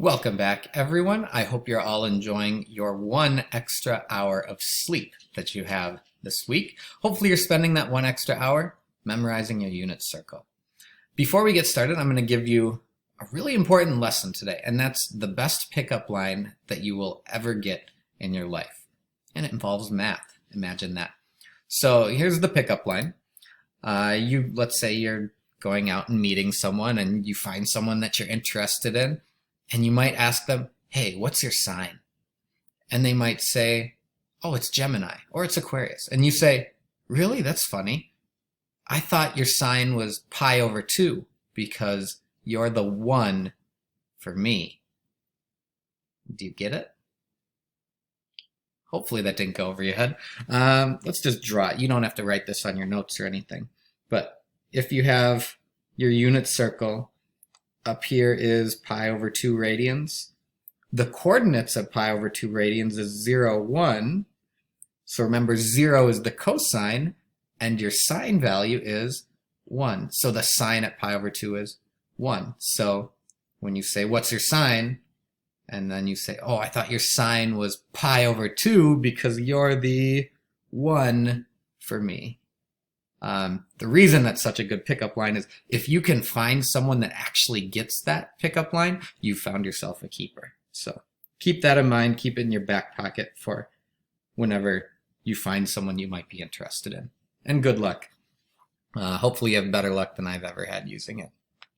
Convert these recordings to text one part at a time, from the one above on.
Welcome back, everyone. I hope you're all enjoying your 1 extra hour of sleep that you have this week. Hopefully you're spending that 1 extra hour memorizing your unit circle. Before we get started, I'm going to give you a really important lesson today, and that's the best pickup line that you will ever get in your life. And it involves math. Imagine that. So here's the pickup line. Let's say you're going out and meeting someone and you find someone that you're interested in. And you might ask them, hey, what's your sign? And they might say, oh, it's Gemini or it's Aquarius. And you say, really? That's funny. I thought your sign was pi/2 because you're the one for me. Do you get it? Hopefully that didn't go over your head. Let's just draw it. You don't have to write this on your notes or anything. But if you have your unit circle, up here is pi/2 radians. The coordinates of pi/2 radians is 0, 1. So remember, 0 is the cosine, and your sine value is 1. So the sine at pi/2 is 1. So when you say, what's your sine? And then you say, oh, I thought your sine was pi/2 because you're the one for me. The reason that's such a good pickup line is if you can find someone that actually gets that pickup line, you've found yourself a keeper. So keep that in mind, keep it in your back pocket for whenever you find someone you might be interested in. And good luck. Hopefully you have better luck than I've ever had using it.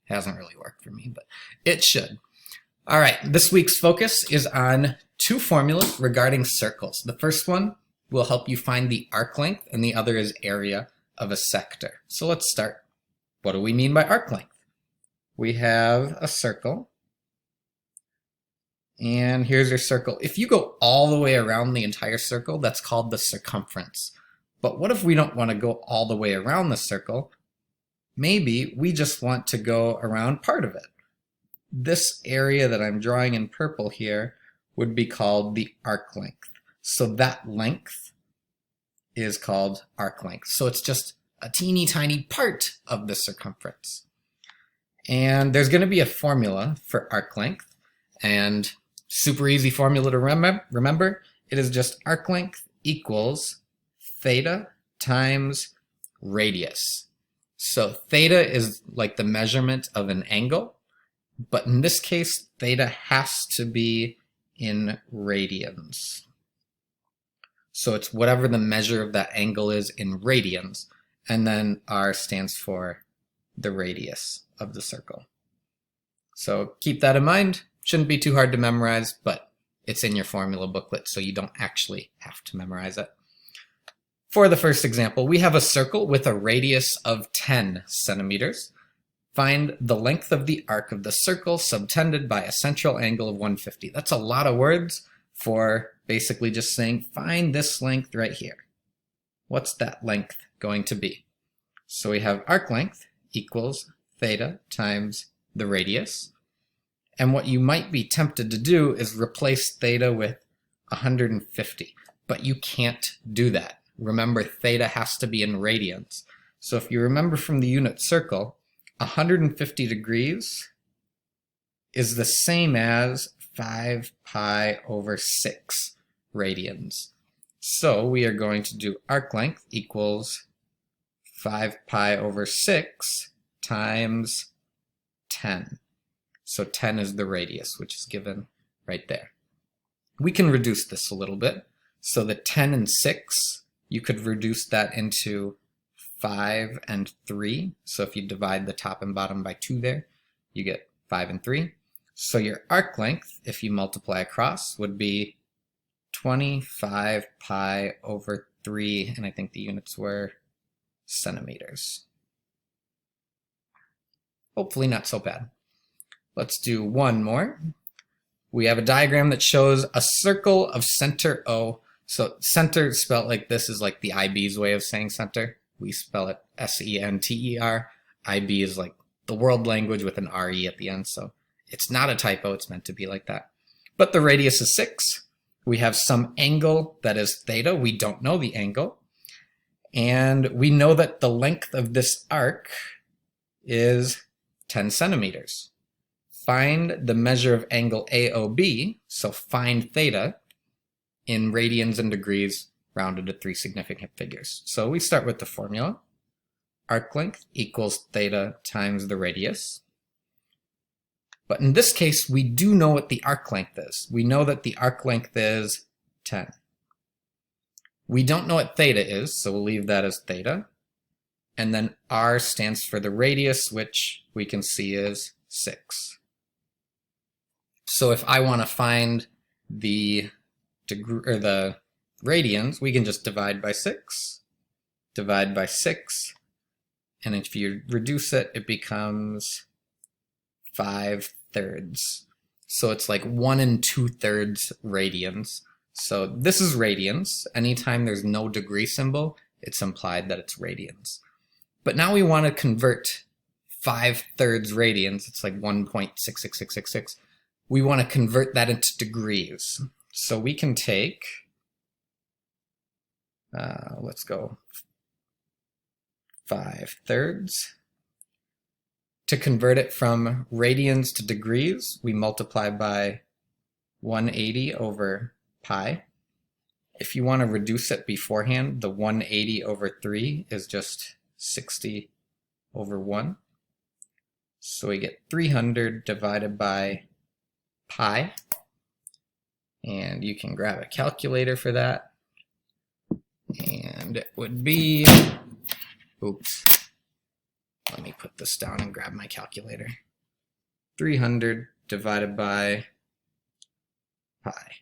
Hasn't really worked for me, but it should. All right, this week's focus is on 2 formulas regarding circles. The first one will help you find the arc length, and the other is area of a sector. So let's start. What do we mean by arc length? We have a circle, and here's your circle. If you go all the way around the entire circle, that's called the circumference. But what if we don't want to go all the way around the circle? Maybe we just want to go around part of it. This area that I'm drawing in purple here would be called the arc length. So that length is called arc length. So it's just a teeny tiny part of the circumference. And there's going to be a formula for arc length, and super easy formula to remember. It is just arc length equals theta times radius. So theta is like the measurement of an angle, but in this case, theta has to be in radians. So it's whatever the measure of that angle is in radians, and then r stands for the radius of the circle. So keep that in mind. Shouldn't be too hard to memorize, but it's in your formula booklet, so you don't actually have to memorize it. For the first example, we have a circle with a radius of 10 centimeters. Find the length of the arc of the circle subtended by a central angle of 150. That's a lot of words for basically just saying, find this length right here. What's that length going to be? So we have arc length equals theta times the radius. And what you might be tempted to do is replace theta with 150, but you can't do that. Remember, theta has to be in radians. So if you remember from the unit circle, 150 degrees is the same as 5 pi/6 radians. So we are going to do arc length equals 5 pi/6 times 10. So 10 is the radius, which is given right there. We can reduce this a little bit. So the 10 and 6, you could reduce that into 5 and 3. So if you divide the top and bottom by 2 there, you get 5 and 3. So your arc length, if you multiply across, would be 25 pi/3, and I think the units were centimeters. Hopefully not so bad. Let's do one more. We have a diagram that shows a circle of center O. So center spelled like this is like the IB's way of saying center. We spell it S-E-N-T-E-R. IB is like the world language with an R-E at the end, so it's not a typo, it's meant to be like that. But the radius is 6. We have some angle that is theta. We don't know the angle. And we know that the length of this arc is 10 centimeters. find the measure of angle AOB, so find theta, in radians and degrees rounded to 3 significant figures. So we start with the formula. Arc length equals theta times the radius. But in this case, we do know what the arc length is. We know that the arc length is 10. We don't know what theta is, so we'll leave that as theta. And then R stands for the radius, which we can see is 6. So if I want to find the degree or the radians, we can just divide by 6, and if you reduce it, it becomes 5/3. So it's like 1 2/3 radians. So this is radians. Anytime there's no degree symbol, it's implied that it's radians. But now we want to convert 5/3 radians. It's like 1.66666. We want to convert that into degrees. So we can take, let's go 5/3. To convert it from radians to degrees, we multiply by 180 over pi. If you want to reduce it beforehand, the 180 over 3 is just 60 over 1. So we get 300 divided by pi. And you can grab a calculator for that. And it would be, oops, let me put this down and grab my calculator. 300 divided by pi.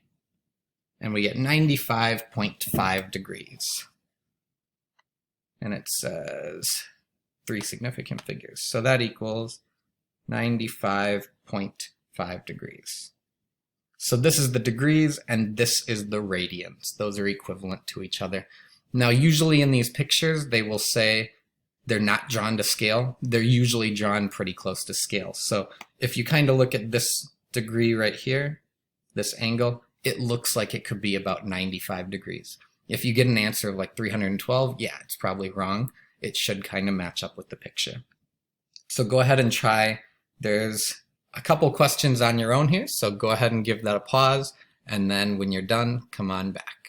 And we get 95.5 degrees. And it says 3 significant figures. So that equals 95.5 degrees. So this is the degrees and this is the radians. Those are equivalent to each other. Now usually in these pictures they will say they're not drawn to scale. They're usually drawn pretty close to scale. So if you kind of look at this degree right here, this angle, it looks like it could be about 95 degrees. If you get an answer of like 312, yeah, it's probably wrong. It should kind of match up with the picture. So go ahead and try. There's a couple questions on your own here, so go ahead and give that a pause, and then when you're done, come on back.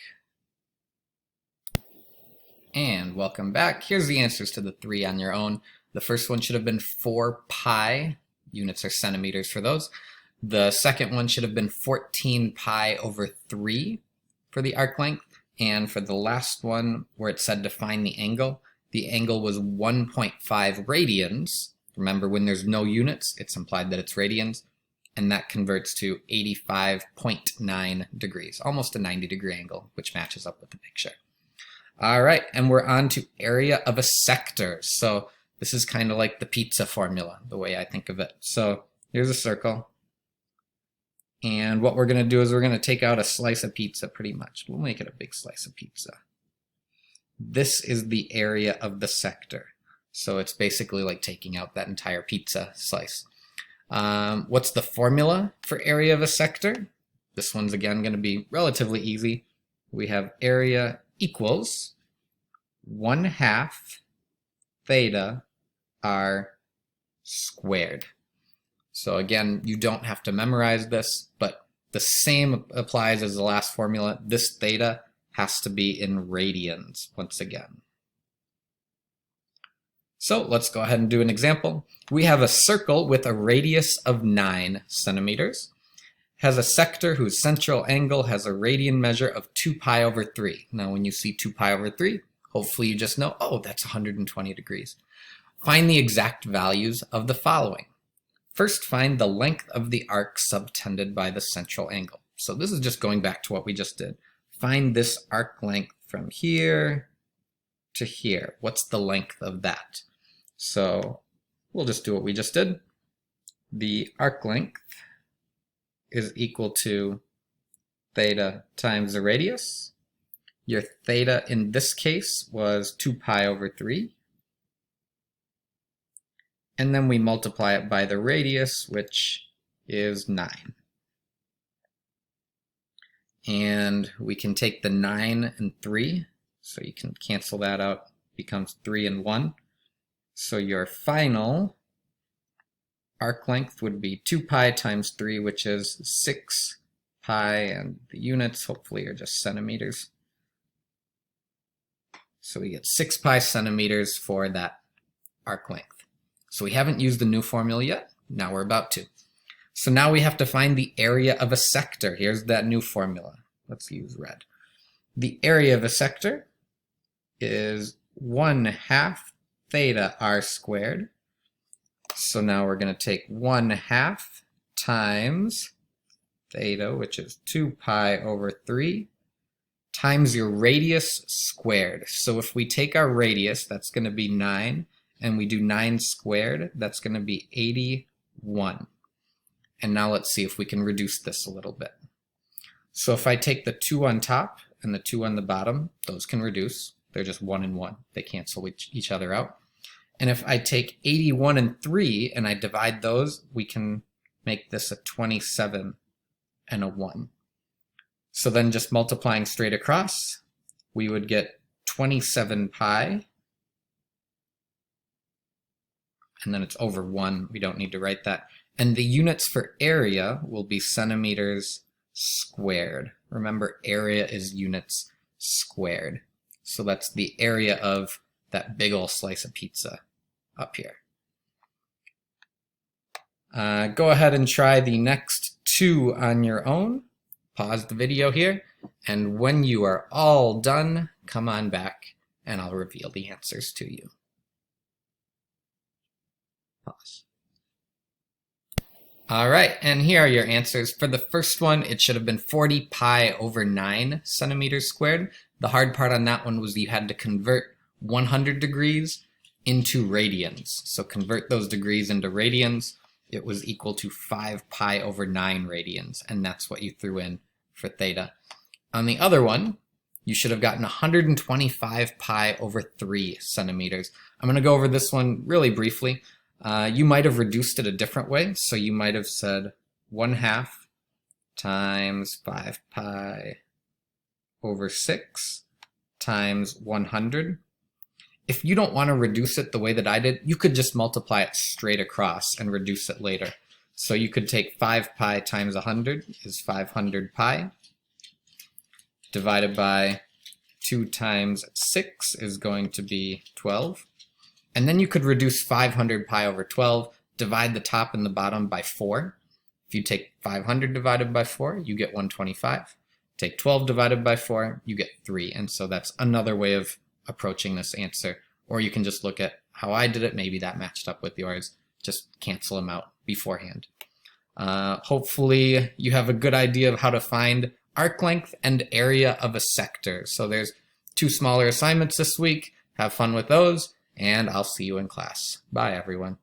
And welcome back. Here's the answers to the 3 on your own. The first one should have been 4 pi, units are centimeters for those. The second one should have been 14 pi over 3 for the arc length. And for the last one, where it said to find the angle was 1.5 radians. Remember, when there's no units, it's implied that it's radians. And that converts to 85.9 degrees, almost a 90-degree angle, which matches up with the picture. All right, and we're on to area of a sector. So this is kind of like the pizza formula, the way I think of it. So here's a circle. And what we're going to do is we're going to take out a slice of pizza pretty much. We'll make it a big slice of pizza. This is the area of the sector. So it's basically like taking out that entire pizza slice. What's the formula for area of a sector? This one's again going to be relatively easy. We have area equals 1/2 theta r squared. So again, you don't have to memorize this, but the same applies as the last formula. This theta has to be in radians once again. So let's go ahead and do an example. We have a circle with a radius of 9 centimeters, has a sector whose central angle has a radian measure of 2 pi over 3. Now when you see 2 pi over 3, hopefully you just know, oh, that's 120 degrees. Find the exact values of the following. First, find the length of the arc subtended by the central angle. So this is just going back to what we just did. Find this arc length from here to here. What's the length of that? So we'll just do what we just did. The arc length is equal to theta times the radius. Your theta in this case was 2 pi over 3. And then we multiply it by the radius, which is 9. And we can take the 9 and 3, so you can cancel that out, it becomes 3 and 1. So your final arc length would be 2 pi times 3, which is 6 pi, and the units hopefully are just centimeters. So we get 6 pi centimeters for that arc length. So we haven't used the new formula yet. Now we're about to. So now we have to find the area of a sector. Here's that new formula. Let's use red. The area of a sector is 1/2 theta r squared. So now we're going to take 1/2 times theta, which is 2 pi over 3, times your radius squared. So if we take our radius, that's going to be 9, and we do 9 squared, that's going to be 81. And now let's see if we can reduce this a little bit. So if I take the 2 on top and the 2 on the bottom, those can reduce. They're just 1 and 1. They cancel each other out. And if I take 81 and 3 and I divide those, we can make this a 27 and a 1. So then just multiplying straight across, we would get 27 pi. And then it's over 1. We don't need to write that. And the units for area will be centimeters squared. Remember, area is units squared. So that's the area of that big old slice of pizza up here. Go ahead and try the next 2 on your own. Pause the video here, and when you are all done, come on back and I'll reveal the answers to you. Pause. All right, and here are your answers. For the first one, it should have been 40 pi over 9 centimeters squared. The hard part on that one was you had to convert 100 degrees into radians. So convert those degrees into radians. It was equal to 5 pi over 9 radians, and that's what you threw in for theta. On the other one, you should have gotten 125 pi over 3 centimeters. I'm going to go over this one really briefly. You might have reduced it a different way, so you might have said 1/2 times 5 pi over 6 times 100. If you don't want to reduce it the way that I did, you could just multiply it straight across and reduce it later. So you could take 5 pi times 100 is 500 pi, divided by 2 times 6 is going to be 12. And then you could reduce 500 pi over 12, divide the top and the bottom by 4. If you take 500 divided by 4, you get 125. Take 12 divided by 4, you get 3. And so that's another way of approaching this answer. Or you can just look at how I did it. Maybe that matched up with yours. Just cancel them out beforehand. Hopefully you have a good idea of how to find arc length and area of a sector. So there's 2 smaller assignments this week. Have fun with those, and I'll see you in class. Bye, everyone.